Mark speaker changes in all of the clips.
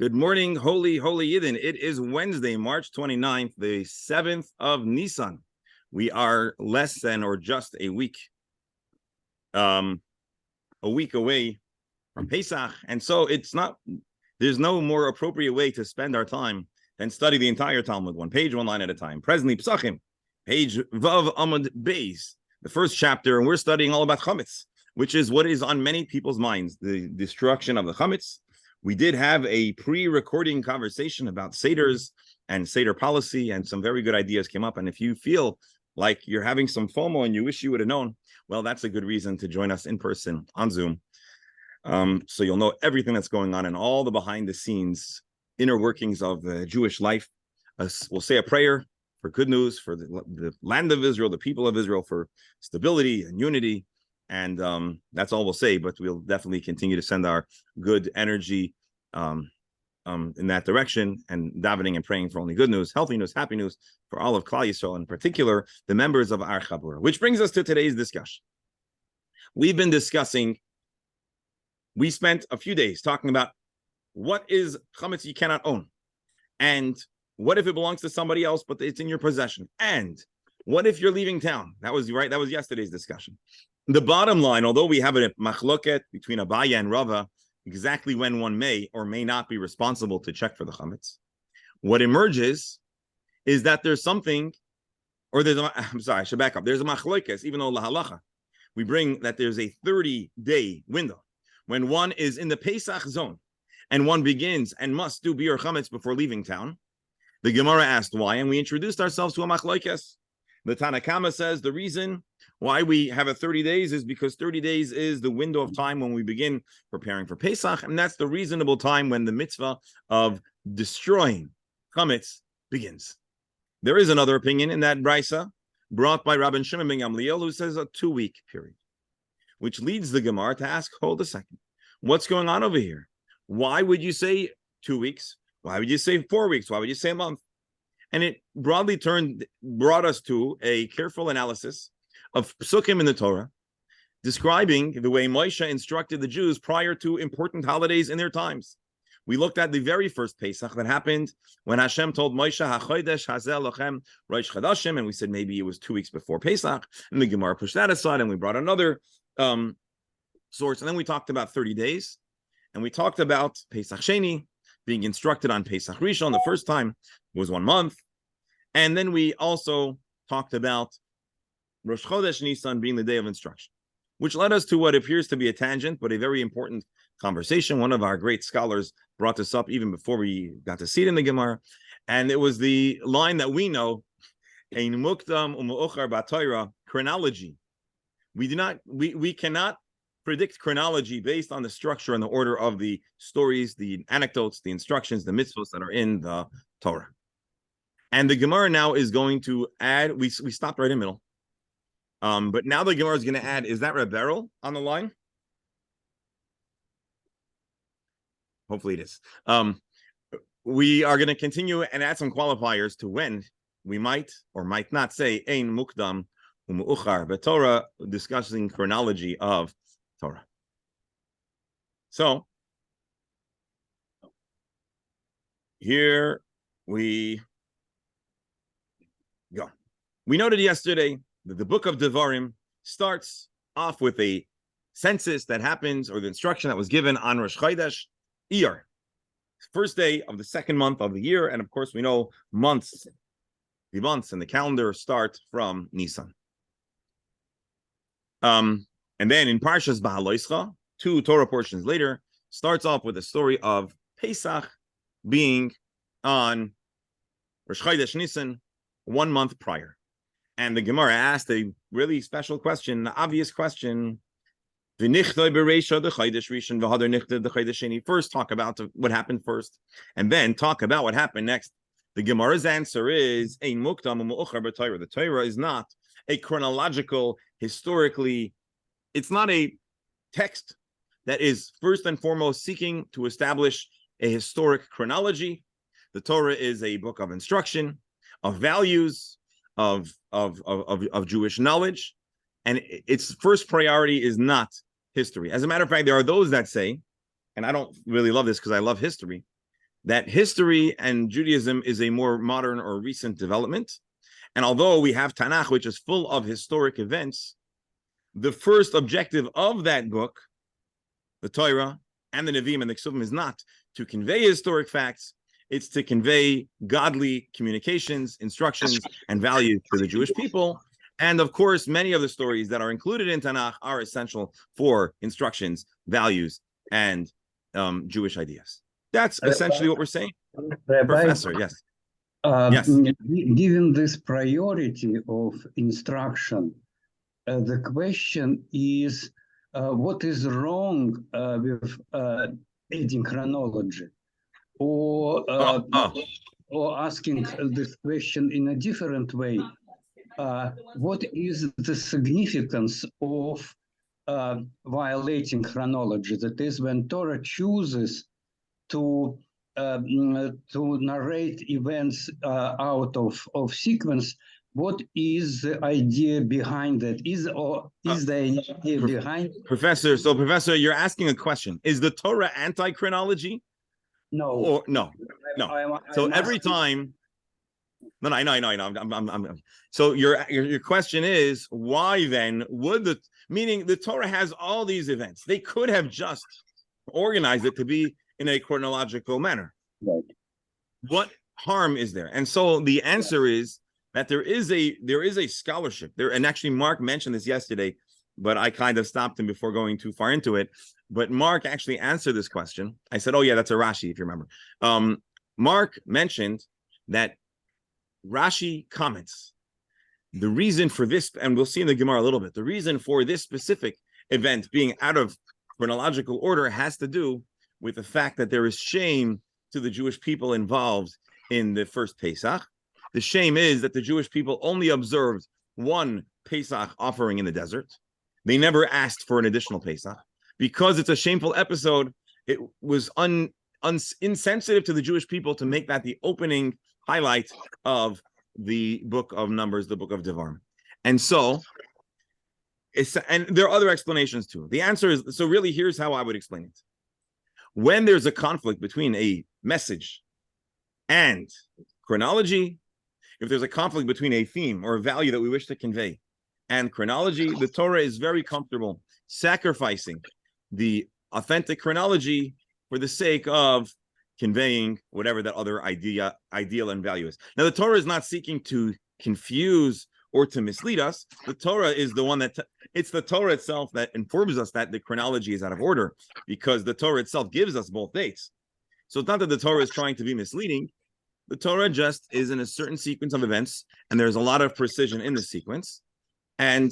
Speaker 1: Good morning, holy Yidden. It is Wednesday, March 29th, the 7th of Nisan. We are less than or just a week away from Pesach. And so there's no more appropriate way to spend our time than study the entire Talmud, one page, one line at a time. Presently, Pesachim, page Vav Amud Beis, the first chapter, and we're studying all about Chametz, which is what is on many people's minds, the destruction of the Chametz. We did have a pre-recording conversation about Seders and Seder policy, and some very good ideas came up. And if you feel like you're having some FOMO and you wish you would have known, well, that's a good reason to join us in person on Zoom. So you'll know everything that's going on and all the behind-the-scenes inner workings of the Jewish life. We'll say a prayer for good news, for the land of Israel, the people of Israel, for stability and unity. And that's all we'll say, but we'll definitely continue to send our good energy in that direction, and davening and praying for only good news, healthy news, happy news for all of Klal Yisrael, in particular, the members of our Chabura. Which brings us to today's discussion. We've been discussing, we spent a few days talking about what is chametz you cannot own, and what if it belongs to somebody else, but it's in your possession, and what if you're leaving town? That was yesterday's discussion. The bottom line, although we have a machloket between Abaya and Rava, exactly when one may or may not be responsible to check for the chametz, what emerges is that there's something, or there's I should back up. There's a machlokes, even though lahalacha, we bring that there's a 30-day window when one is in the Pesach zone and one begins and must do biur chametz before leaving town. The Gemara asked why, and we introduced ourselves to a machlokes. The Tanakama says the reason why we have a 30 days is because 30 days is the window of time when we begin preparing for Pesach, and that's the reasonable time when the mitzvah of destroying chametz begins. There is another opinion in that brisa brought by Rabban Shimon ben Gamliel, who says a 2-week period, which leads the Gemara to ask, hold a second, what's going on over here? Why would you say 2 weeks? Why would you say 4 weeks? Why would you say a month? And it broadly brought us to a careful analysis of Pesachim in the Torah, describing the way Moshe instructed the Jews prior to important holidays in their times. We looked at the very first Pesach that happened when Hashem told Moshe, HaChodesh Hazel Lochem Rosh Chodashim, and we said maybe it was 2 weeks before Pesach, and the Gemara pushed that aside, and we brought another source, and then we talked about 30 days, and we talked about Pesach Sheni, being instructed on Pesach Rishon the first time was 1 month, and then we also talked about Rosh Chodesh Nisan being the day of instruction, which led us to what appears to be a tangent, but a very important conversation. One of our great scholars brought this up even before we got to see it in the Gemara, and it was the line that we know, Ein mukdam u'me'uchar b'Torah, chronology. We cannot predict chronology based on the structure and the order of the stories, the anecdotes, the instructions, the mitzvahs that are in the Torah. And the Gemara now is going to add, we stopped right in the middle. But now the Gemara is going to add, is that Reb Beryl on the line? Hopefully it is. We are going to continue and add some qualifiers to when we might or might not say Ein Mukdam U'Me'uchar B'Torah, discussing chronology of Torah. So here we go. We noted yesterday that the book of Devarim starts off with a census that happens, or the instruction that was given on Rosh Chodesh Iyar, first day of the second month of the year. And of course, we know the months in the calendar start from Nisan. And then in Parshas Bahaloischa, 2 Torah portions later, starts off with the story of Pesach being on Rosh Chodesh Nisan 1 month prior. And the Gemara asked a really special question, the obvious question. First, talk about what happened first, and then talk about what happened next. The Gemara's answer is, the Torah is not a chronological, historically, it's not a text that is first and foremost seeking to establish a historic chronology. The Torah is a book of instruction, of values, of Jewish knowledge, and its first priority is not history. As a matter of fact, there are those that say, and I don't really love this because I love history, that history and Judaism is a more modern or recent development. And although we have Tanakh, which is full of historic events, the first objective of that book, the Torah and the Nevi'im and the Ksuvim, is not to convey historic facts. It's to convey godly communications, instructions, and values to the Jewish people. And of course, many of the stories that are included in Tanakh are essential for instructions, values, and Jewish ideas. That's essentially what we're saying.
Speaker 2: Rabbi,
Speaker 1: Professor, yes. Yes.
Speaker 2: Given this priority of instruction, the question is, what is wrong with adding chronology? Or asking this question in a different way, what is the significance of violating chronology? That is, when Torah chooses to narrate events out of sequence, what is the idea behind that? Is the idea behind?
Speaker 1: Professor, you're asking a question. Is the Torah anti-chronology?
Speaker 2: No.
Speaker 1: Or no. So every
Speaker 2: asking...
Speaker 1: time, no, I know. So your question is, why then would meaning the Torah has all these events? They could have just organized it to be in a chronological manner.
Speaker 2: Right.
Speaker 1: What harm is there? And so the answer is that there is a scholarship there, and actually Mark mentioned this yesterday, but I kind of stopped him before going too far into it. But Mark actually answered this question. I said, oh yeah, that's a Rashi, if you remember. Mark mentioned that Rashi comments the reason for this, and we'll see in the Gemara a little bit, the reason for this specific event being out of chronological order has to do with the fact that there is shame to the Jewish people involved in the first Pesach. The shame is that the Jewish people only observed one Pesach offering in the desert. They never asked for an additional Pesach. Because it's a shameful episode, it was insensitive to the Jewish people to make that the opening highlight of the book of Numbers, the book of Devarim. And so, and there are other explanations too. The answer is, so really here's how I would explain it. When there's a conflict between a message and chronology, if there's a conflict between a theme or a value that we wish to convey and chronology, the Torah is very comfortable sacrificing the authentic chronology for the sake of conveying whatever that other ideal and value is. Now, the Torah is not seeking to confuse or to mislead us. The Torah is the one that, it's the Torah itself that informs us that the chronology is out of order, because the Torah itself gives us both dates. So it's not that the Torah is trying to be misleading. The Torah just is in a certain sequence of events, and there's a lot of precision in the sequence. And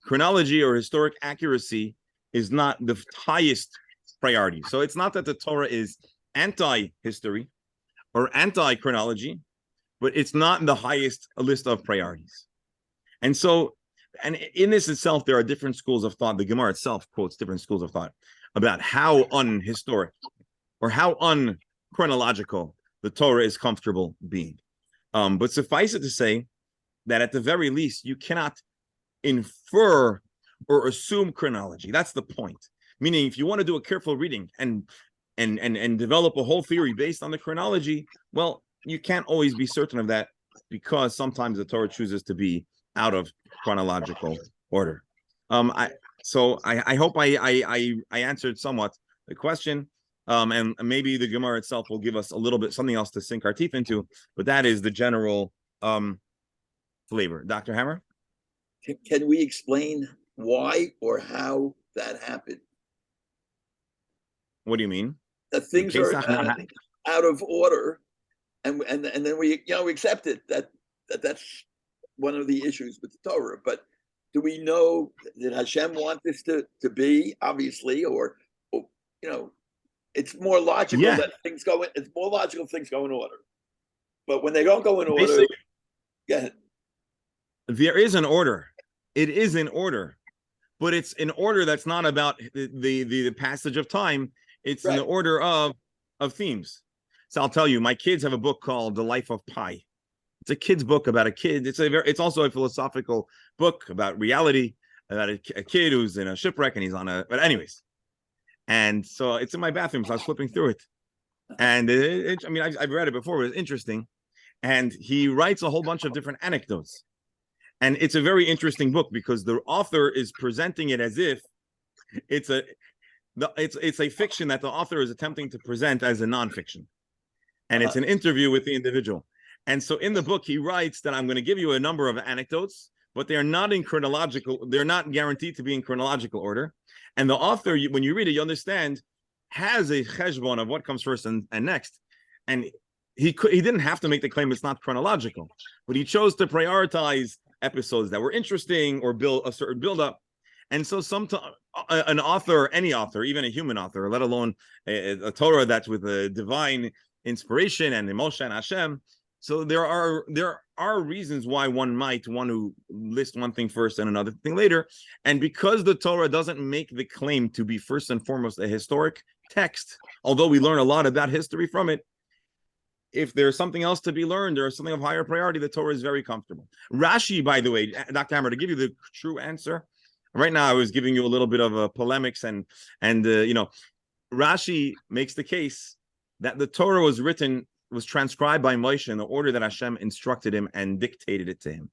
Speaker 1: chronology or historic accuracy is not the highest priority. So it's not that the Torah is anti-history or anti-chronology, but it's not in the highest list of priorities. And so, and in this itself, there are different schools of thought. The Gemara itself quotes different schools of thought about how unhistoric or how unchronological the Torah is comfortable being. But suffice it to say that at the very least, you cannot infer or assume chronology. That's the point. Meaning, if you want to do a careful reading and develop a whole theory based on the chronology, well, you can't always be certain of that, because sometimes the Torah chooses to be out of chronological order. I hope I answered somewhat the question, and maybe the Gemara itself will give us a little bit something else to sink our teeth into, but that is the general flavor. Dr. Hammer?
Speaker 3: Can we explain why or how that happened?
Speaker 1: What do you mean?
Speaker 3: That things are out of order, and then we accept it that's one of the issues with the Torah. But do we know, did Hashem want this to be, obviously, or it's more logical that things go in, it's more logical things go in order. But when they don't go in order,
Speaker 1: there is an order. It is in order, but it's an order that's not about the passage of time. It's in the order of themes. So I'll tell you, my kids have a book called The Life of Pi. It's a kid's book about a kid. It's also a philosophical book about reality, about a kid who's in a shipwreck and he's on but anyways. And so it's in my bathroom, so I was flipping through it. And I mean, I've read it before, but it's interesting. And he writes a whole bunch of different anecdotes. And it's a very interesting book because the author is presenting it as if it's a fiction that the author is attempting to present as a nonfiction. And it's an interview with the individual. And so in the book, he writes that I'm going to give you a number of anecdotes, but they're not guaranteed to be in chronological order. And the author, when you read it, you understand, has a cheshbon of what comes first and next. And he didn't have to make the claim it's not chronological, but he chose to prioritize episodes that were interesting or build a certain build-up. And so sometimes an author, any author, even a human author, let alone a Torah that's with a divine inspiration and Moshe and Hashem. So there are reasons why one might want to list one thing first and another thing later. And because the Torah doesn't make the claim to be first and foremost a historic text, although we learn a lot about history from it, if there's something else to be learned or something of higher priority, the Torah is very comfortable. Rashi, by the way, Dr. Hammer, to give you the true answer, right now I was giving you a little bit of a polemics and Rashi makes the case that the Torah was transcribed by Moshe in the order that Hashem instructed him and dictated it to him.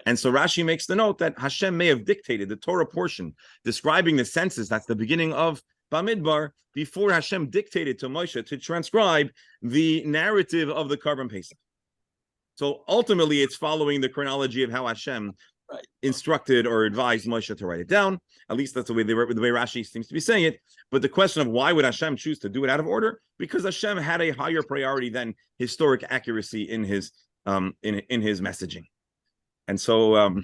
Speaker 1: And so Rashi makes the note that Hashem may have dictated the Torah portion describing the census, that's the beginning of Bamidbar, before Hashem dictated to Moshe to transcribe the narrative of the Karban Pesach. So ultimately, it's following the chronology of how Hashem instructed or advised Moshe to write it down. At least that's the way Rashi seems to be saying it. But the question of why would Hashem choose to do it out of order? Because Hashem had a higher priority than historic accuracy in his messaging. And so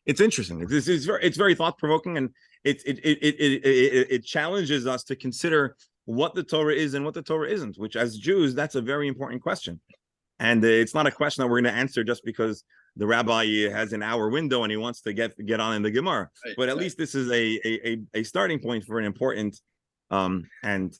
Speaker 1: it's interesting. It's very thought provoking, and it challenges us to consider what the Torah is and what the Torah isn't. Which, as Jews, that's a very important question, and it's not a question that we're going to answer just because the rabbi has an hour window and he wants to get on in the Gemara. Right, but at least this is a starting point for an important and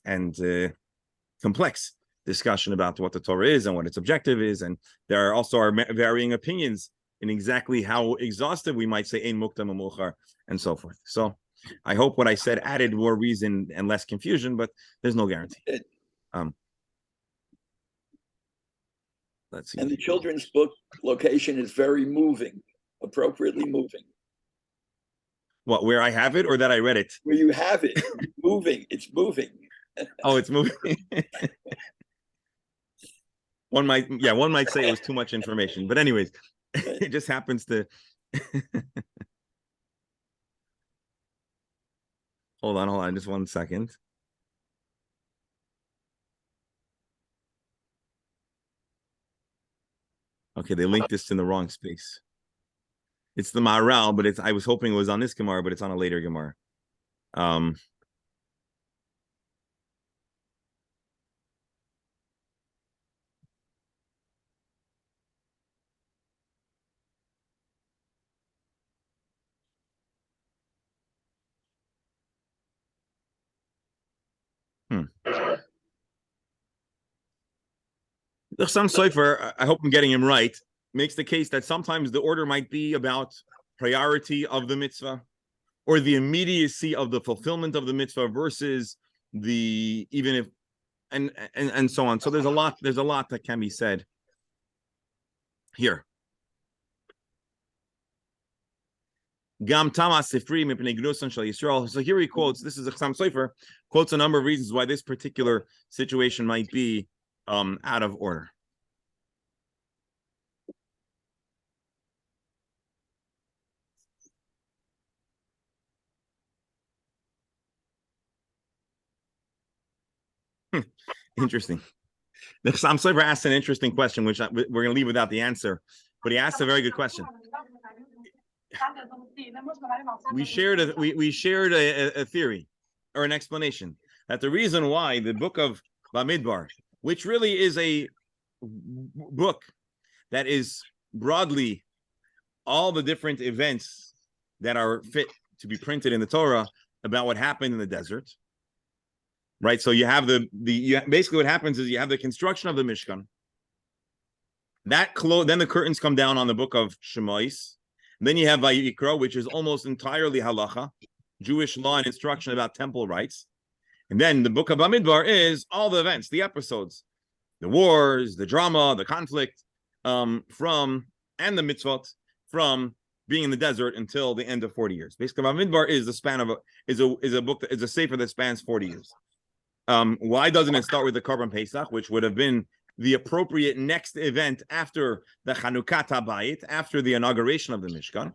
Speaker 1: complex discussion about what the Torah is and what its objective is, and there are also varying opinions in exactly how exhaustive we might say ein muktam u'muchar and so forth. So I hope what I said added more reason and less confusion, but there's no guarantee. Let's see.
Speaker 3: And the children's book location is very moving, appropriately moving.
Speaker 1: What, where I have it or that I read it?
Speaker 3: Where you have it, moving. It's moving.
Speaker 1: Oh, it's moving. One might say it was too much information, but anyways, it just happens to. Hold on, just 1 second. Okay, they linked this in the wrong space. It's the Maharal, but I was hoping it was on this Gemara, but it's on a later Gemara. The Chassam Sofer, I hope I'm getting him right, makes the case that sometimes the order might be about priority of the mitzvah or the immediacy of the fulfillment of the mitzvah versus and so on. So there's a lot that can be said here. Gam Tamas Sifri Mipnei Gnusan Shel Yisrael. So here he quotes, this is a Chassam Sofer, quotes a number of reasons why this particular situation might be out of order. Interesting. The Chassam Sofer asked an interesting question, which we're going to leave without the answer, but he asked a very good question. We shared a theory or an explanation that the reason why the book of Bamidbar, which really is a book that is broadly all the different events that are fit to be printed in the Torah about what happened in the desert, right? So you have basically what happens is you have the construction of the Mishkan. Then the curtains come down on the book of Shemais. Then you have Vayikra, which is almost entirely halacha, Jewish law and instruction about temple rights. And then the book of Bamidbar is all the events, the episodes, the wars, the drama, the conflict, and the mitzvot from being in the desert until the end of 40 years. Basically, Bamidbar is the span of is a book that is a sefer that spans 40 years. Why doesn't it start with the Korban Pesach, which would have been the appropriate next event after the Chanukat HaBayit, after the inauguration of the Mishkan?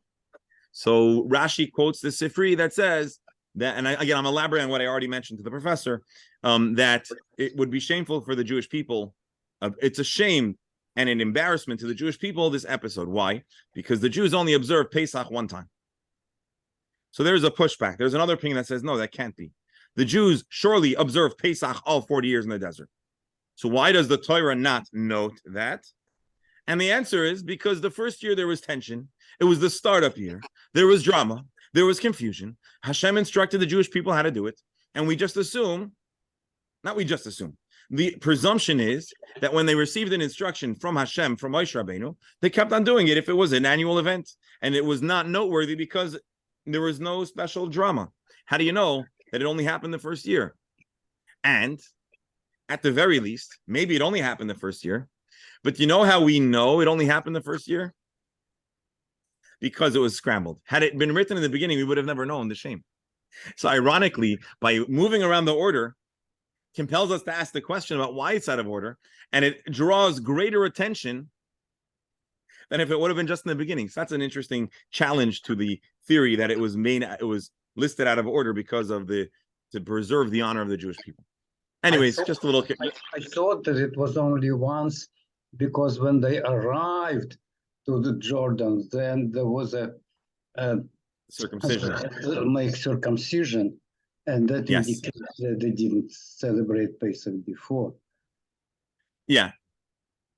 Speaker 1: So Rashi quotes the Sifri that says that, and I'm elaborating on what I already mentioned to the professor, that it would be shameful for the Jewish people. It's a shame and an embarrassment to the Jewish people, this episode. Why? Because the Jews only observe Pesach one time. So there's a pushback. There's another opinion that says, no, that can't be. The Jews surely observe Pesach all 40 years in the desert. So why does the Torah not note that? And the answer is because the first year there was tension. It was the startup year. There was drama. There was confusion. Hashem instructed the Jewish people how to do it. And we just assume, the presumption is that when they received an instruction from Hashem, from Moshe Rabbeinu, they kept on doing it if it was an annual event. And it was not noteworthy because there was no special drama. How do you know that it only happened the first year? And at the very least, maybe it only happened the first year. But you know how we know it only happened the first year? Because it was scrambled. Had it been written in the beginning, we would have never known the shame. So ironically, by moving around the order, compels us to ask the question about why it's out of order, and it draws greater attention than if it would have been just in the beginning. So that's an interesting challenge to the theory that it was listed out of order because of to preserve the honor of the Jewish people. Anyways, just a little.
Speaker 2: I thought that it was only once, because when they arrived to the Jordan, then there was a
Speaker 1: circumcision.
Speaker 2: Make circumcision, and that indicates that they didn't celebrate Pesach before.
Speaker 1: Yeah.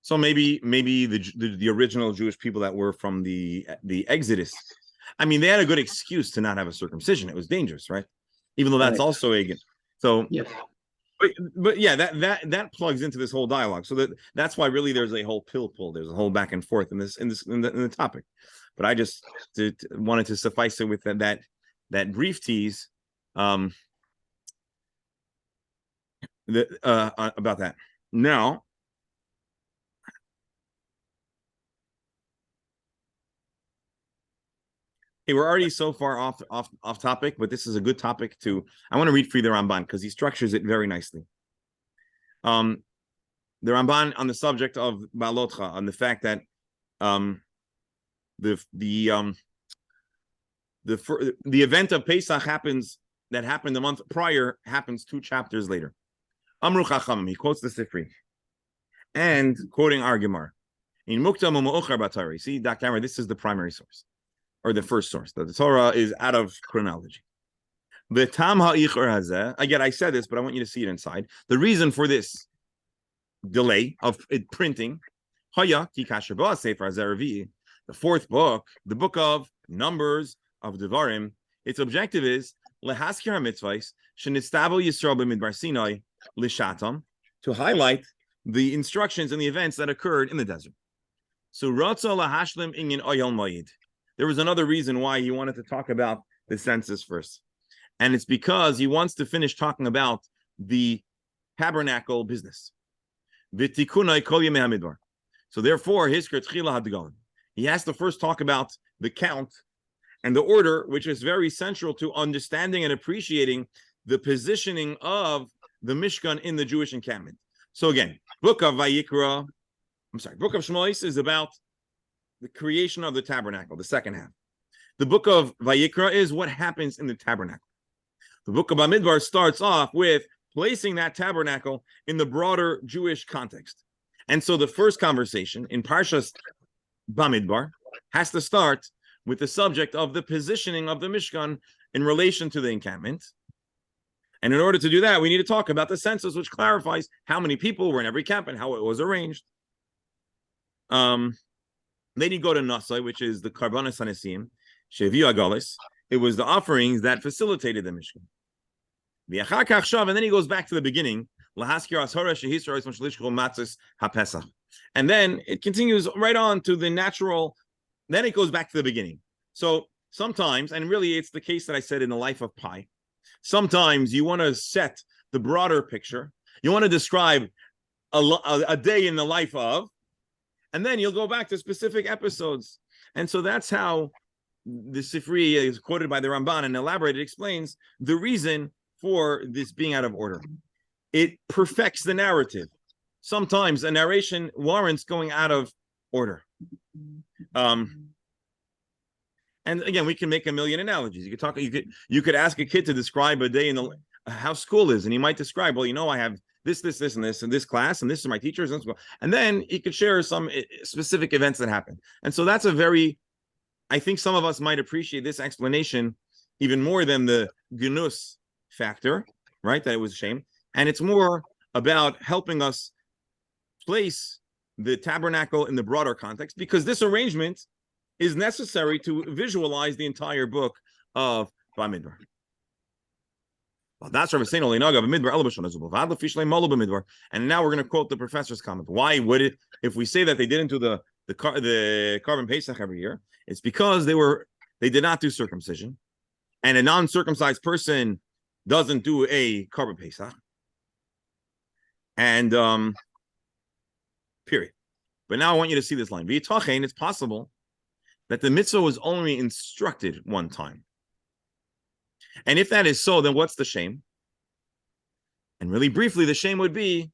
Speaker 1: So maybe the original Jewish people that were from the Exodus, I mean, they had a good excuse to not have a circumcision. It was dangerous, right? Even though that's also a so. Yeah. But yeah, that plugs into this whole dialogue. So that's why really there's a whole pill pull. There's a whole back and forth in the topic. But I just wanted to suffice it with that brief tease about that. Now, hey, we're already so far off topic, but this is a good topic to. I want to read for you the Ramban because he structures it very nicely. The Ramban on the subject of Balotcha, on the fact that the event of Pesach happened the month prior, happens 2 chapters later. Amru Chachamim, he quotes the Sifri, and quoting our Gemara. In Muktam u'Me'uchar B'Torah. See, Dr. Amar, this is the primary source, or the first source. The Torah is out of chronology. The Tam Ha'ichar Hazeh, again, I said this, but I want you to see it inside. The reason for this delay of it printing, Haya Ki Kasher Ba Sefer Hazeh Revi'i, the 4th book, the book of Numbers of Devarim, its objective is Lehaskir HaMitzvahs Shenistabu Yisrael B'Midbar Sinai Lishatam, to highlight the instructions and the events that occurred in the desert. So Ratza Lahashlim Inyan Oyel Moed. There was another reason why he wanted to talk about the census first. And it's because he wants to finish talking about the tabernacle business. V'tikunai kol yemei hamidbar. So therefore, hiskar tchila hadgalim. He has to first talk about the count and the order, which is very central to understanding and appreciating the positioning of the Mishkan in the Jewish encampment. So again, book of Shmois is about the creation of the tabernacle, the second half. The book of Vayikra is what happens in the tabernacle. The book of Bamidbar starts off with placing that tabernacle in the broader Jewish context. And so the first conversation in Parshas Bamidbar has to start with the subject of the positioning of the Mishkan in relation to the encampment. And in order to do that, we need to talk about the census, which clarifies how many people were in every camp and how it was arranged. Then you go to Nasai, which is the Karbanos Hanesim, Sheviu Agalis. It was the offerings that facilitated the Mishkan. And then he goes back to the beginning. And then it continues right on to the natural. Then it goes back to the beginning. So sometimes, and really it's the case that I said in the life of Pi, sometimes you want to set the broader picture. You want to describe a day in the life of, and then you'll go back to specific episodes. And so that's how the Sifri is quoted by the Ramban and elaborated, explains the reason for this being out of order. It perfects the narrative. Sometimes a narration warrants going out of order. And again, we can make a million analogies. You could ask a kid to describe a day in how school is, and he might describe, well, I have this, and this class, and this is my teachers, and then he could share some specific events that happen. And so that's I think some of us might appreciate this explanation even more than the gnus factor, right? That it was a shame. And it's more about helping us place the tabernacle in the broader context, because this arrangement is necessary to visualize the entire book of Bamidbar. Well, that's Rabbi Sein Olinaga Bamidbar Elabashon Azubov Adla Fishlei Molo Bamidbar. And now we're going to quote the professor's comment. Why would it, if we say that they didn't do the Karban Pesach every year, it's because they did not do circumcision, and a non-circumcised person doesn't do a Karban Pesach. And period. But now I want you to see this line. V'yitachein, it's possible that the mitzvah was only instructed one time. And if that is so, then what's the shame? And really briefly, the shame would be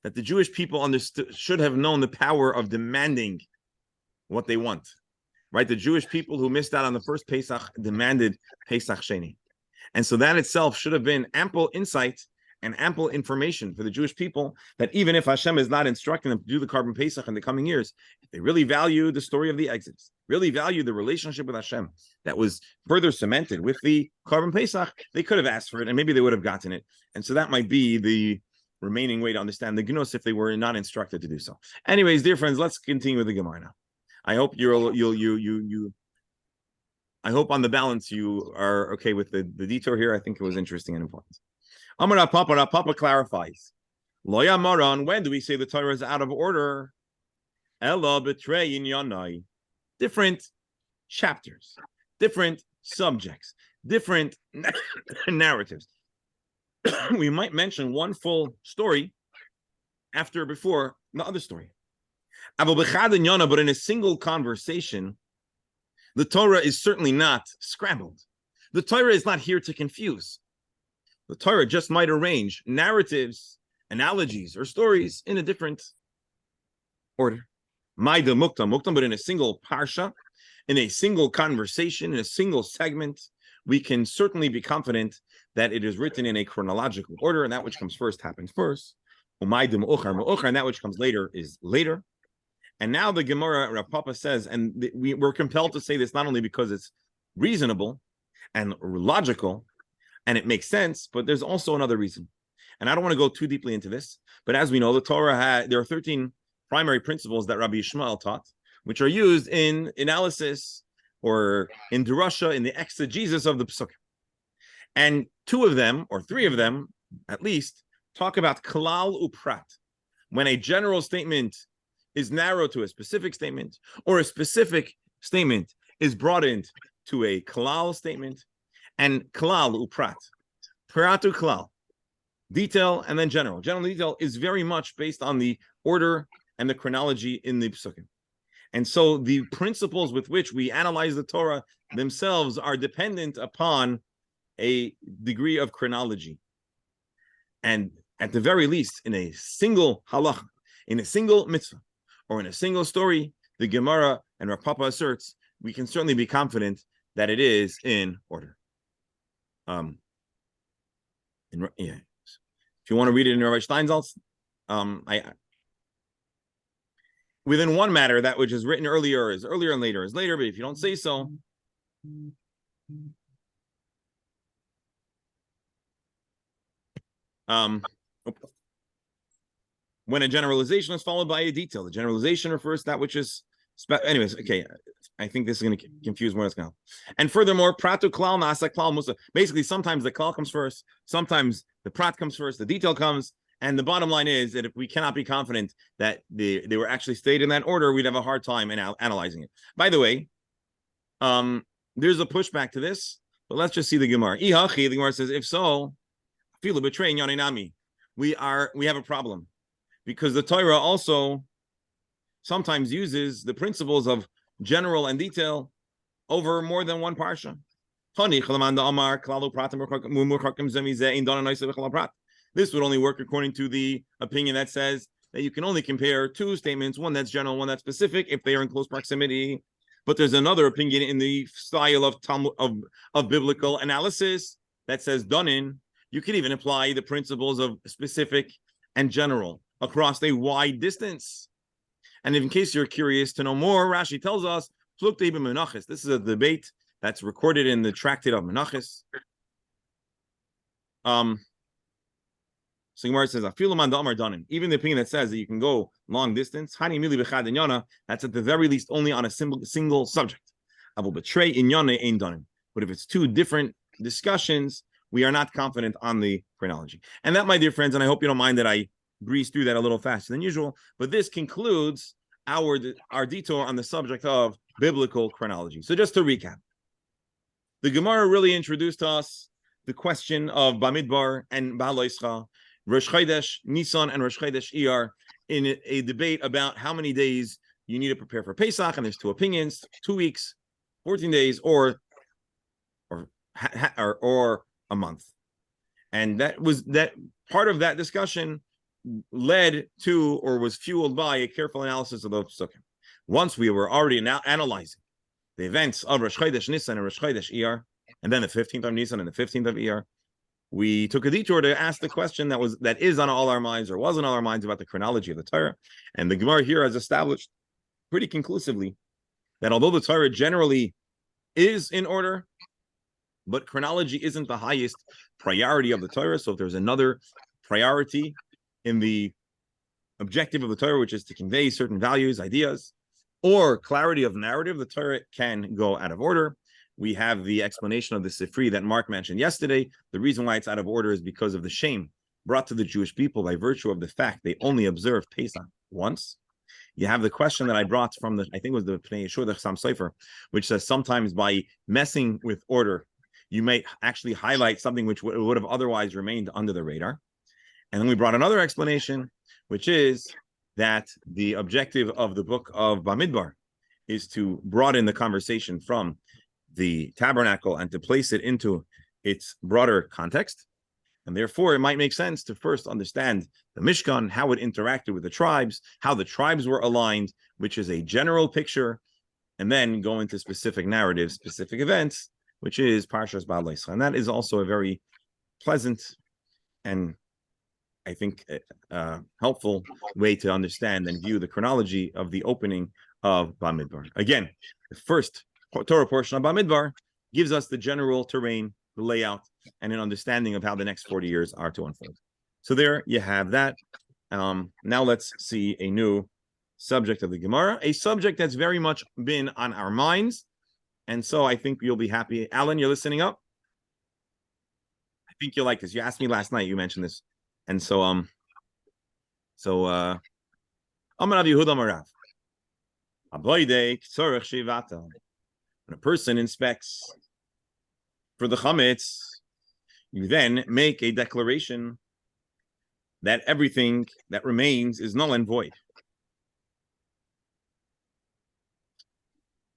Speaker 1: that the Jewish people should have known the power of demanding what they want. Right? The Jewish people who missed out on the first Pesach demanded Pesach Sheni. And so that itself should have been ample insight and ample information for the Jewish people, that even if Hashem is not instructing them to do the Karban Pesach in the coming years, if they really value the story of the Exodus, really value the relationship with Hashem that was further cemented with the Karban Pesach, they could have asked for it, and maybe they would have gotten it. And so that might be the remaining way to understand the Gnus if they were not instructed to do so. Anyways, dear friends, let's continue with the Gemara now. I hope I hope on the balance you are okay with the detour here. I think it was interesting and important. Amar Papa clarifies. Loya Maran, when do we say the Torah is out of order? Ella betray in Yanai. Different chapters, different subjects, different narratives. We might mention one full story before the other story. But in a single conversation, the Torah is certainly not scrambled. The Torah is not here to confuse. The Torah just might arrange narratives, analogies, or stories in a different order. Maida mukta, but in a single parsha, in a single conversation, in a single segment, we can certainly be confident that it is written in a chronological order, and that which comes first happens first. And that which comes later is later. And now the Gemara, Rav Papa says, and we're compelled to say this not only because it's reasonable and logical, and it makes sense, but there's also another reason. And I don't want to go too deeply into this, but as we know, the Torah there are 13 primary principles that Rabbi Yishmael taught, which are used in analysis or in Drasha, in the exegesis of the Pesachim. And 2 of them, or 3 of them, at least, talk about Klal Uprat, when a general statement is narrowed to a specific statement, or a specific statement is brought into a Klal statement. And Klal Uprat, Pratu Klal, detail and then general. General detail is very much based on the order and the chronology in the Pesachim. And so the principles with which we analyze the Torah themselves are dependent upon a degree of chronology. And at the very least, in a single halacha, in a single mitzvah, or in a single story, the Gemara and Rav Papa asserts, we can certainly be confident that it is in order. If you want to read it in Rabbi Steinsaltz, within one matter, that which is written earlier is earlier and later is later, but if you don't say so, when a generalization is followed by a detail, the generalization refers to that which is anyways, okay. I think this is going to confuse more than it's going to help. And furthermore, pratu klal nasa klal musa. Basically, sometimes the klal comes first, sometimes the prat comes first, the detail comes, and the bottom line is that if we cannot be confident that they were actually stated in that order, we'd have a hard time in analyzing it. By the way, there's a pushback to this, but let's just see the Gemara. The Gemara says, if so, Feel betraying Yaninami. We have a problem because the Torah also sometimes uses the principles of general and detail over more than one parsha. This would only work according to the opinion that says that you can only compare two statements, one that's general, one that's specific, if they are in close proximity. But there's another opinion in the style of Talmud, of biblical analysis that says, Donin, you can even apply the principles of specific and general across a wide distance. And in case you're curious to know more, Rashi tells us, this is a debate that's recorded in the Tractate of Menachos. So Gemara says, even the opinion that says that you can go long distance, that's at the very least only on a single subject. But if it's two different discussions, we are not confident on the chronology. And that, my dear friends, and I hope you don't mind that I breeze through that a little faster than usual, but this concludes our detour on the subject of biblical chronology. So just to recap, the Gemara really introduced to us the question of Bamidbar and Baal Ischa, Rosh Chodesh Nisan and Rosh Chodesh Iyar, in a debate about how many days you need to prepare for Pesach, and there's two opinions: 2 weeks, 14 days, or a month. And that part of that discussion led to, or was fueled by, a careful analysis of those psukim. Once we were already now analyzing the events of Rosh Chodesh Nisan and Rosh Chodesh Iyar, and then the 15th of Nisan and the 15th of Iyar, we took a detour to ask the question that is on all our minds, or was on all our minds, about the chronology of the Torah. And the Gemara here has established pretty conclusively that although the Torah generally is in order, but chronology isn't the highest priority of the Torah. So if there's another priority in the objective of the Torah, which is to convey certain values, ideas, or clarity of narrative, the Torah can go out of order. We have the explanation of the Sifri that Mark mentioned yesterday. The reason why it's out of order is because of the shame brought to the Jewish people by virtue of the fact they only observed Pesach once. You have the question that I brought from I think it was the Pnei Yeshua, the Sam Sefer, which says sometimes by messing with order, you may actually highlight something which would have otherwise remained under the radar. And then we brought another explanation, which is that the objective of the book of Bamidbar is to broaden the conversation from the tabernacle and to place it into its broader context. And therefore, it might make sense to first understand the Mishkan, how it interacted with the tribes, how the tribes were aligned, which is a general picture, and then go into specific narratives, specific events, which is Parshas Baal Ischa. And that is also a very pleasant and, I think, helpful way to understand and view the chronology of the opening of Bamidbar. Again, the first Torah portion of Bamidbar gives us the general terrain, the layout, and an understanding of how the next 40 years are to unfold. So there you have that. Now let's see a new subject of the Gemara, a subject that's very much been on our minds. And so I think you'll be happy. Alan, you're listening up? I think you'll like this. You asked me last night, you mentioned this. And so, Amar Rav Yehuda Marav. When a person inspects for the chametz, you then make a declaration that everything that remains is null and void.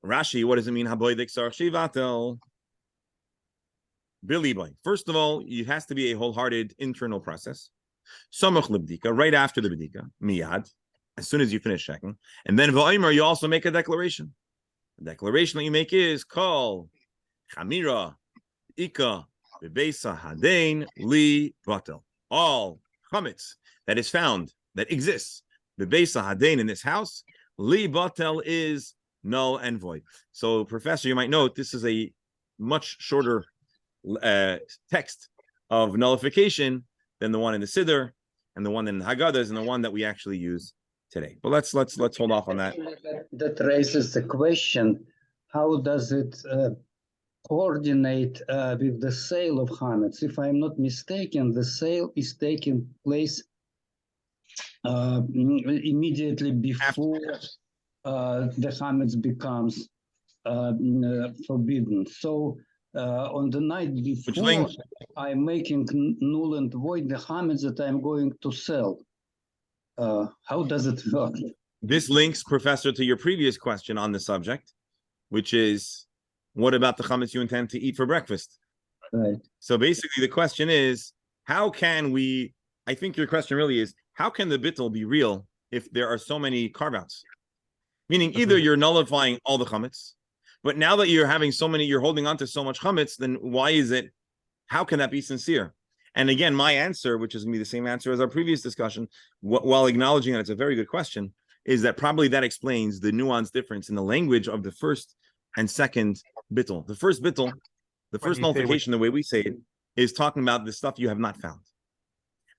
Speaker 1: Rashi, what does it mean? First of all, it has to be a wholehearted internal process. Right after the bedika, miyad, as soon as you finish checking. And then you also make a declaration. The declaration that you make is called Chamira Ika Bebeisa Hadain Li Batel. All chametz that is found, that exists, Bebeisa Hadain, in this house, Li Batel, is null and void. So, Professor, you might note this is a much shorter text of nullification than the one in the Siddur and the one in the Haggadahs and the one that we actually use today. But let's hold off on that.
Speaker 2: That raises the question: how does it coordinate with the sale of chametz? If I'm not mistaken, the sale is taking place immediately before the chametz becomes forbidden. So on the night before,
Speaker 1: link?
Speaker 2: I'm making null and void the chametz that I'm going to sell. How does it work?
Speaker 1: This links, Professor, to your previous question on the subject, which is, what about the chametz you intend to eat for breakfast?
Speaker 2: Right.
Speaker 1: So basically, the question is, how can we? I think your question really is, how can the bittul be real if there are so many carve-outs? Meaning, either you're nullifying all the chametz, but now that you're having so many, you're holding on to so much chametz, then why is it? How can that be sincere? And again, my answer, which is going to be the same answer as our previous discussion, while acknowledging that it's a very good question, is that probably that explains the nuanced difference in the language of the first and second bittul. The first bittul, the first nullification, the way we say it, is talking about the stuff you have not found.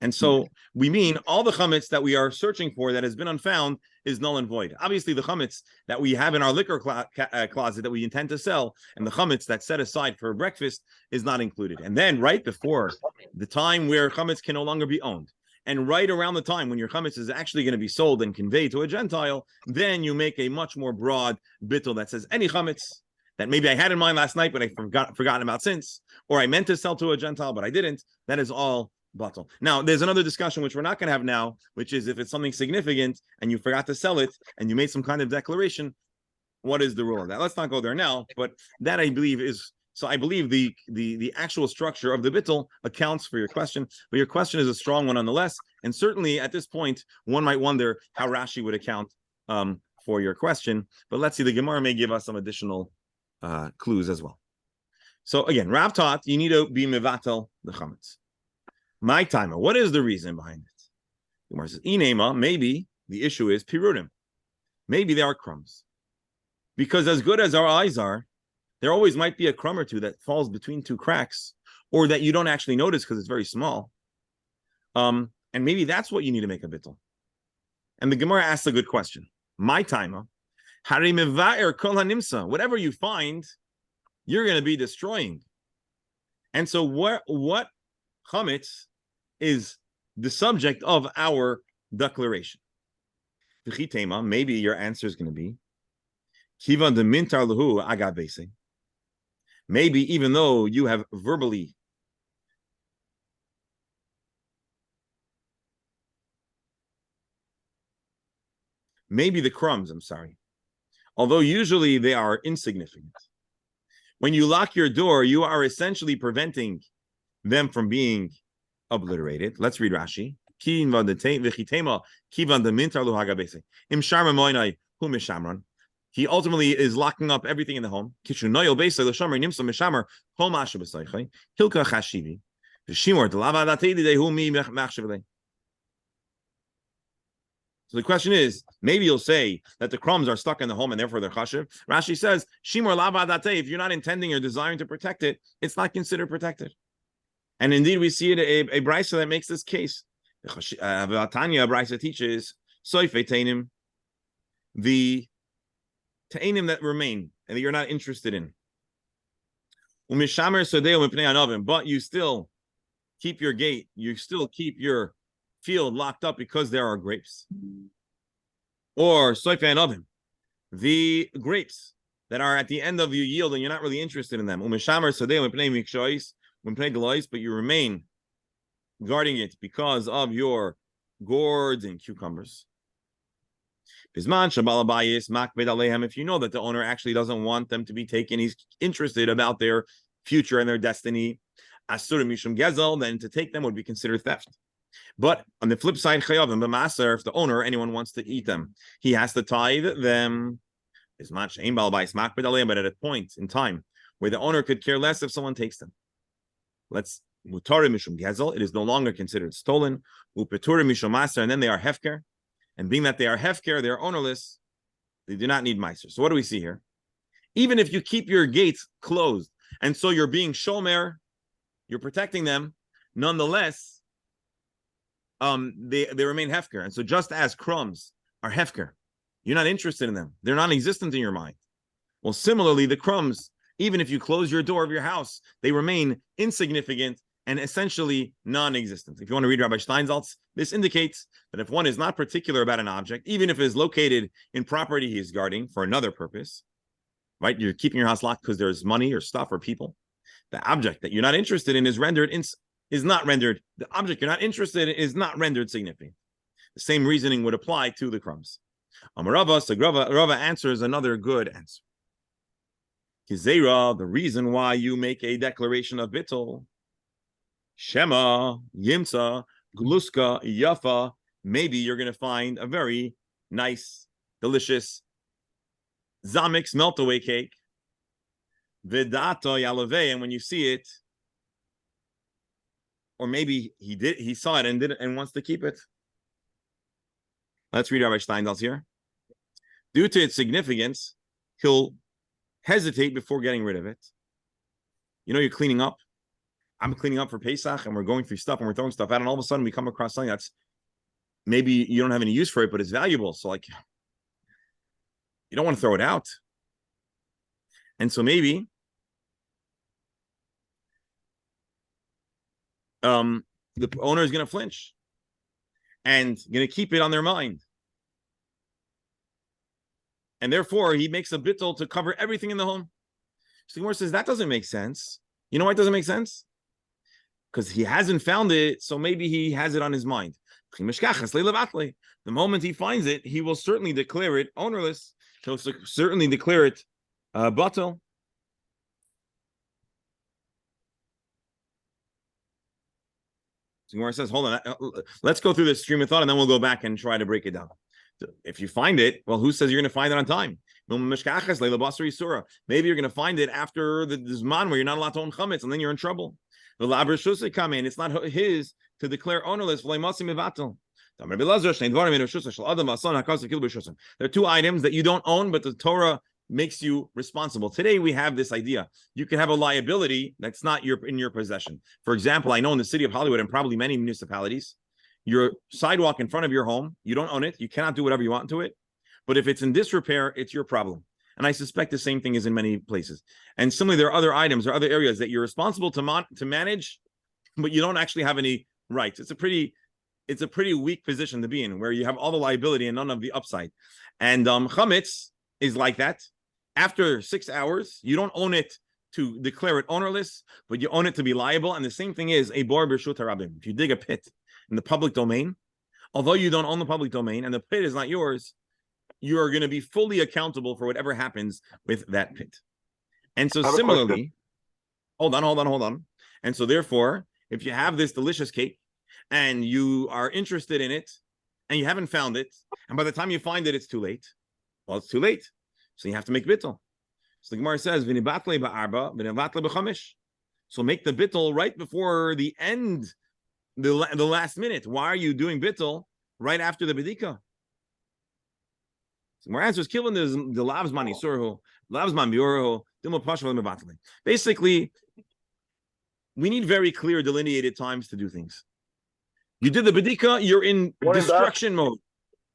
Speaker 1: And so we mean all the chametz that we are searching for that has been unfound is null and void. Obviously, the chametz that we have in our liquor closet that we intend to sell, and the chametz that's set aside for breakfast is not included. And then right before the time where chametz can no longer be owned, and right around the time when your chametz is actually going to be sold and conveyed to a Gentile, then you make a much more broad bittul that says any chametz that maybe I had in mind last night, but I forgotten about since, or I meant to sell to a Gentile, but I didn't. That is all batel. Now, there's another discussion which we're not going to have now, which is if it's something significant and you forgot to sell it and you made some kind of declaration, what is the rule of that? Let's not go there now, but that I believe is, so I believe the actual structure of the bittul accounts for your question, but your question is a strong one nonetheless, and certainly at this point, one might wonder how Rashi would account for your question, but let's see, the Gemara may give us some additional clues as well. So again, Rav taught you need to be mevatel the chametz. My timer, what is the reason behind it? The Gemara says, Inema, maybe the issue is pirudim. Maybe there are crumbs. Because as good as our eyes are, there always might be a crumb or two that falls between two cracks, or that you don't actually notice because it's very small. And maybe that's what you need to make a bittul. And the Gemara asks a good question. My timer, whatever you find, you're going to be destroying. And so what chametz is the subject of our declaration? Maybe your answer is going to be kivan de mintar lahu agavese. Maybe even though you have verbally maybe the crumbs, although usually they are insignificant. When you lock your door, you are essentially preventing them from being obliterated. Let's read Rashi. He ultimately is locking up everything in the home. So the question is, maybe you'll say that the crumbs are stuck in the home and therefore they're chashiv. Rashi says, Shimor lavadate, if you're not intending or desiring to protect it, it's not considered protected. And indeed, we see it a brisa that makes this case. Tanya brisa teaches, soife tainim, the tainim that remain and that you're not interested in. But you still keep your gate, you still keep your field locked up because there are grapes. Or soifan ovim, the grapes that are at the end of your yield and you're not really interested in them. But you remain guarding it because of your gourds and cucumbers. If you know that the owner actually doesn't want them to be taken, he's interested about their future and their destiny, then to take them would be considered theft. But on the flip side, if the owner or anyone wants to eat them, he has to tithe them. But at a point in time where the owner could care less if someone takes them. It is no longer considered stolen. And then they are hefker. And being that they are hefker, they are ownerless, they do not need meiser. So what do we see here? Even if you keep your gates closed, and so you're being shomer, you're protecting them, nonetheless, they remain hefker. And so just as crumbs are hefker, you're not interested in them. They're non-existent in your mind. Well, similarly, the crumbs, even if you close your door of your house, they remain insignificant and essentially non-existent. If you want to read Rabbi Steinsaltz, this indicates that if one is not particular about an object, even if it is located in property he is guarding for another purpose, right? You're keeping your house locked because there's money or stuff or people. The object that you're not interested in is not rendered. The object you're not interested in is not rendered significant. The same reasoning would apply to the crumbs. Amarava, so Rava answers another good answer. Kizera, the reason why you make a declaration of bittul, Shema, Yimsa, Gluska, Yafa, maybe you're going to find a very nice, delicious Zamix melt-away cake. Vidato Yalave, and when you see it, or maybe he saw it and wants to keep it. Let's read Rabbi Steindal's here. Due to its significance, he'll hesitate before getting rid of it. You know, you're cleaning up. I'm cleaning up for Pesach, and we're going through stuff, and we're throwing stuff out, and all of a sudden we come across something that's maybe you don't have any use for it, but it's valuable. So, like, you don't want to throw it out. And so maybe the owner is going to flinch and going to keep it on their mind. And therefore, he makes a bittul to cover everything in the home. So the Gemara says, that doesn't make sense. You know why it doesn't make sense? Because he hasn't found it, so maybe he has it on his mind. The moment he finds it, he will certainly declare it ownerless. He'll certainly declare it batel. So Gemara says, hold on, let's go through this stream of thought, and then we'll go back and try to break it down. If you find it, well, who says you're going to find it on time? Maybe you're going to find it after the Zman where you're not allowed to own chametz, and then you're in trouble. It's not his to declare ownerless. There are two items that you don't own, but the Torah makes you responsible. Today we have this idea. You can have a liability that's not in your possession. For example, I know in the city of Hollywood and probably many municipalities, your sidewalk in front of your home, you don't own it. You cannot do whatever you want to it. But if it's in disrepair, it's your problem. And I suspect the same thing is in many places. And similarly, there are other items or other areas that you're responsible to manage, but you don't actually have any rights. It's a pretty weak position to be in, where you have all the liability and none of the upside. And chametz is like that. After 6 hours, you don't own it to declare it ownerless, but you own it to be liable. And the same thing is a bor b'rshut harabim. If you dig a pit in the public domain, although you don't own the public domain and the pit is not yours, you are going to be fully accountable for whatever happens with that pit. And so similarly, hold on. And so therefore, if you have this delicious cake and you are interested in it and you haven't found it, and by the time you find it, it's too late. Well, it's too late. So you have to make bittul. So the Gemara says, so make the bittul right before the end, the last minute. Why are you doing bittul right after the bedika? So Gemara answers, basically, we need very clear delineated times to do things. You did the bedika, you're in destruction mode.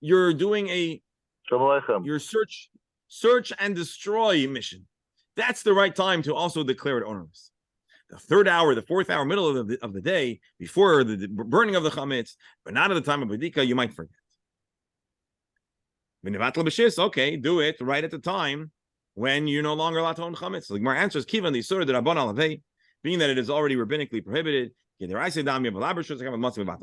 Speaker 1: You're doing your search and destroy mission. That's the right time to also declare it ownerless. The third hour, the fourth hour, middle of the day, before the burning of the chametz, but not at the time of bedika, you might forget. Okay, do it right at the time when you're no longer allowed to own chametz. So the Gemara answers, Kivan the Surah de Rabban Alavei, being that it is already rabbinically prohibited.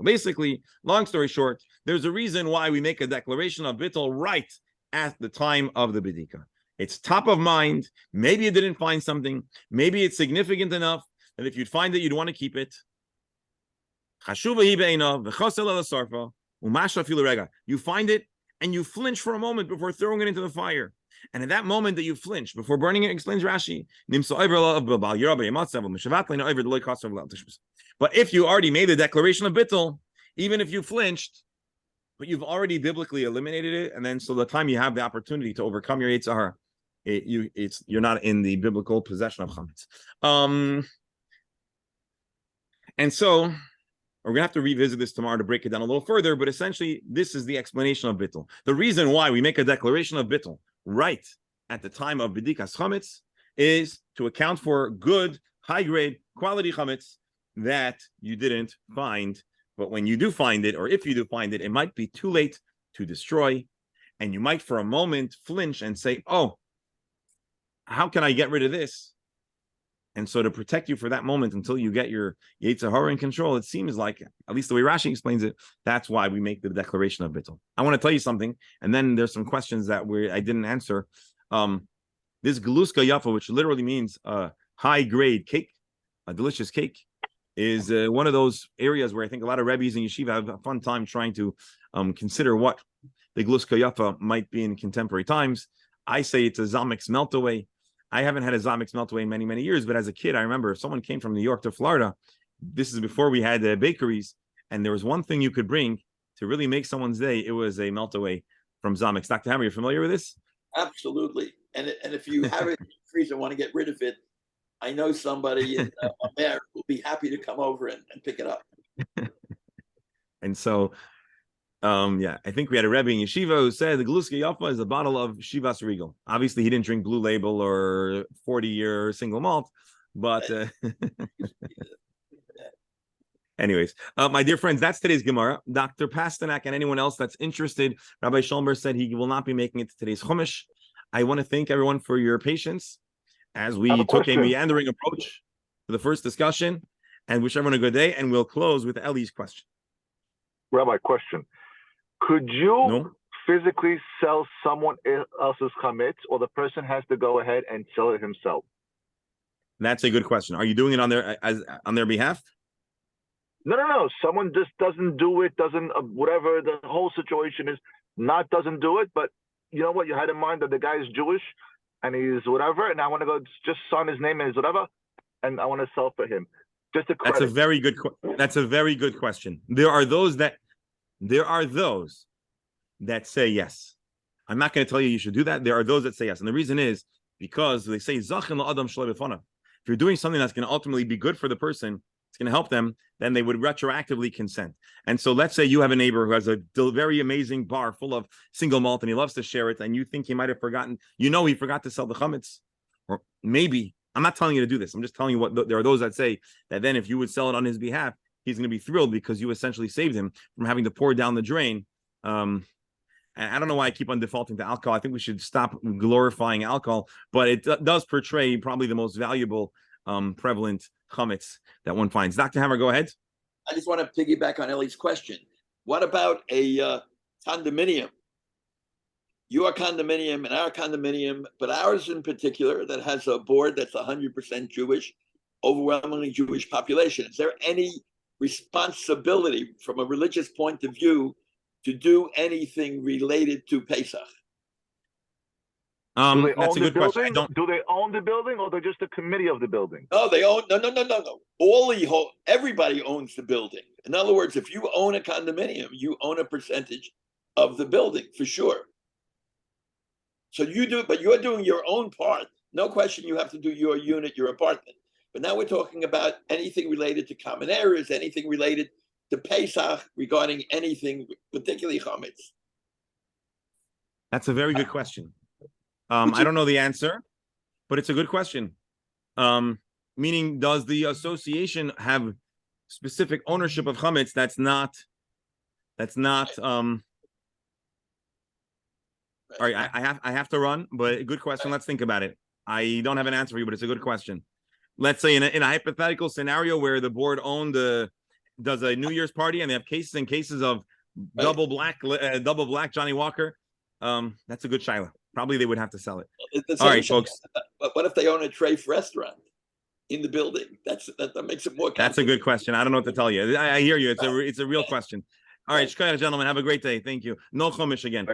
Speaker 1: Basically, long story short, there's a reason why we make a declaration of bittul right at the time of the bedika. It's top of mind. Maybe you didn't find something. Maybe it's significant enough that if you'd find it, you'd want to keep it. You find it and you flinch for a moment before throwing it into the fire. And at that moment that you flinch before burning it, explains Rashi. But if you already made the declaration of bittul, even if you flinched, but you've already biblically eliminated it, and then so the time you have the opportunity to overcome your Yetzer Hara, you're not in the biblical possession of chametz. And so we're gonna have to revisit this tomorrow to break it down a little further. But essentially, this is the explanation of bittul. The reason why we make a declaration of bittul right at the time of bedikas chametz is to account for good, high grade, quality chametz that you didn't find. But when you do find it, or if you do find it, it might be too late to destroy. And you might for a moment flinch and say, oh, how can I get rid of this? And so to protect you for that moment until you get your Yetzer Hara in control, it seems like, at least the way Rashi explains it, that's why we make the declaration of bittul. I want to tell you something, and then there's some questions that I didn't answer. This Geluska Yafa, which literally means high-grade cake, a delicious cake, is one of those areas where I think a lot of Rebbes and Yeshiva have a fun time trying to consider what the Geluska Yafa might be in contemporary times. I say it's a Zamek's meltaway. I haven't had a Zamek's meltaway in many, many years, but as a kid, I remember if someone came from New York to Florida, this is before we had bakeries, and there was one thing you could bring to really make someone's day. It was a meltaway from Zamek's. Dr. Hammer, you familiar with this?
Speaker 3: Absolutely. And if you have it in the freezer and want to get rid of it, I know somebody in there will be happy to come over and pick it up.
Speaker 1: And so, I think we had a Rebbe in Yeshiva who said the Geluska Yafa is a bottle of Shivas Regal. Obviously, he didn't drink Blue Label or 40-year single malt, but anyways, my dear friends, that's today's Gemara. Dr. Pasternak and anyone else that's interested, Rabbi Scholmer said he will not be making it to today's Chumash. I want to thank everyone for your patience as we took a meandering approach to the first discussion, and wish everyone a good day, and we'll close with Ellie's question.
Speaker 4: Rabbi, question. Could you physically sell someone else's chametz, or the person has to go ahead and sell it himself?
Speaker 3: That's a good question. Are you doing it on their behalf?
Speaker 4: No. Someone just doesn't do it, doesn't whatever the whole situation is, doesn't do it. But you know what? You had in mind that the guy is Jewish and he's whatever, and I want to go just sign his name and his whatever, and I want to sell for him. Just a credit.
Speaker 3: That's a very good question. There are those that say yes. I'm not going to tell you should do that. There are those that say yes, and the reason is because they say Zachin la'adam shalei b'fanav. If you're doing something that's going to ultimately be good for the person, it's going to help them, then they would retroactively consent. And so let's say you have a neighbor who has a very amazing bar full of single malt and he loves to share it, and you think he might have forgotten, he forgot to sell the chametz. Or maybe, I'm not telling you to do this, I'm just telling you there are those that say that then if you would sell it on his behalf, he's going to be thrilled because you essentially saved him from having to pour down the drain. And I don't know why I keep on defaulting to alcohol. I think we should stop glorifying alcohol, but it does portray probably the most valuable, prevalent chametz that one finds. Dr. Hammer, go ahead.
Speaker 5: I just want to piggyback on Ellie's question. What about a condominium? Your condominium and our condominium, but ours in particular, that has a board that's 100% Jewish, overwhelmingly Jewish population. Is there any responsibility from a religious point of view to do anything related to Pesach?
Speaker 3: That's a good question.
Speaker 4: Do they own the building, or they're just a committee of the building?
Speaker 5: No, they own. No. Everybody owns the building. In other words, if you own a condominium, you own a percentage of the building for sure. So you do, but you're doing your own part. No question, you have to do your unit, your apartment. But now we're talking about anything related to common areas, anything related to Pesach, regarding anything, particularly chametz.
Speaker 3: That's a very good question. I don't know the answer, but it's a good question. Meaning, does the association have specific ownership of chametz? That's not. All right, I have to run, but good question. Let's think about it. I don't have an answer for you, but it's a good question. Let's say in a hypothetical scenario where the board does a New Year's party and they have cases and cases of double black Johnny Walker. That's a good shaila. Probably they would have to sell it. All right, folks.
Speaker 5: But what if they own a treif restaurant in the building? That makes it more complicated.
Speaker 3: That's a good question. I don't know what to tell you. I hear you. It's a real question. All right, gentlemen, have a great day. Thank you. No chumash again.